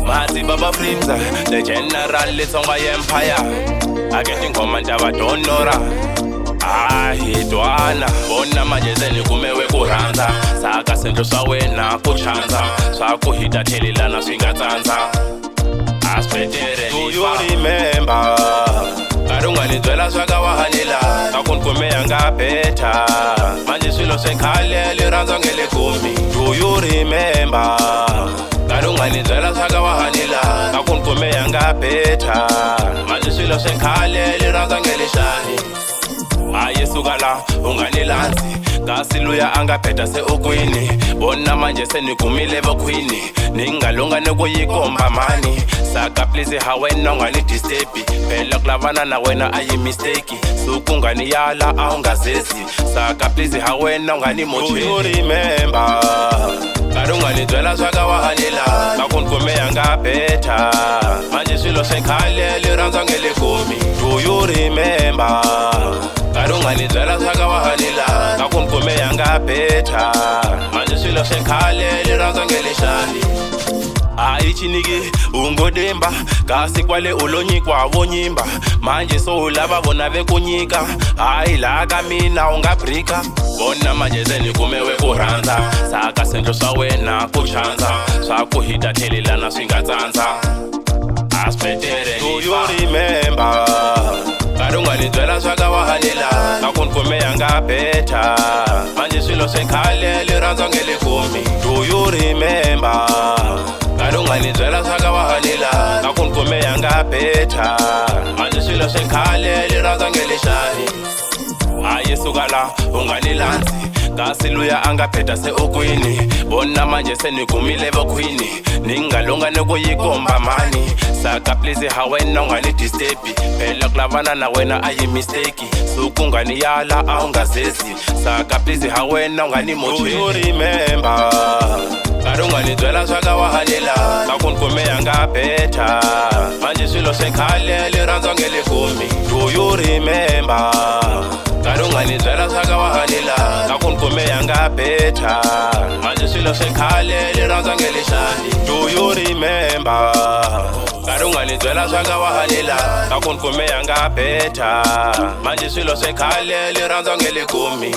Mazi Baba Flimza, the general Litsonga Empire. I get in command of a donora. Hitwana, bona majezeni kumewe kuranza. Saka sento sawena kuchanza. Saku hita telilana swingatanza. Aspetere. Do you remember? Karunga nizwela swaka wahanila. Kakunkumea ngapeta. Manje swilo senkale liranza ngele kumi. Do you remember? Karunga nizwela swaka wahanila. Kakunkumea ngapeta. Manje swilo senkale liranza ngele shani. Ayesukala unganilanzi ngasiluya angaphetha se-okwini bona manje senikumile bokhwini ningalunga nekuyikomba mani saka please hawena unganidisturbi phela kulavana na wena ayimistake sukunganiyala awungazezi saka please hawena unganimocheni. Do you remember? Karunganizwela swaka wahanila kakunkumeya ngaphetha manje swilo sekhale liranzwa ngele kumi. Do you remember? Karunganizwela swaka wahanila kakunkumeya ngaphetha manje swilo sekhale liranzwa ngele shani. Ayichiniki ungodemba kasi kwale ulonyikwa wonyimba manje soulava bona bekunyika hayi la kamina ungabrika bona manje zeni kumewe kuranza saka sento sawena kuchanza sakuhita telilana swingatsanza aspetere. Do you remember? Karunganizwela swaka wahanila kakunkumeya ngaphetha manje swilo sekhale liranzwa ngele kumi. Do you remember? Karunganizwela swaka wahanila kakunkumeya ngaphetha manje swilo sekhale liranzwa ngele shani. Ayesukala unganilanzi ngasiluya angaphetha se-okwini bona manje senikumile bokhwini ningalunga nekuyikomba mani saka please hawena unganidisturbi phela kulavana na wena ayimistake sukunganiyala awungazezi saka please hawena unganimocheni. Do you remember? Karunganizwela swaka wahanila kakunkumeya ngaphetha manje swilo sekhale liranzwa ngele kumi. Do you remember? Karunganizwela swaka wahanila kakunkumeya ngaphetha manje swilo sekhale liranzwa ngele shani. Do you remember? Karunganizwela swaka wahanila kakunkumeya ngaphetha manje swilo sekhale liranzwa ngele kumi.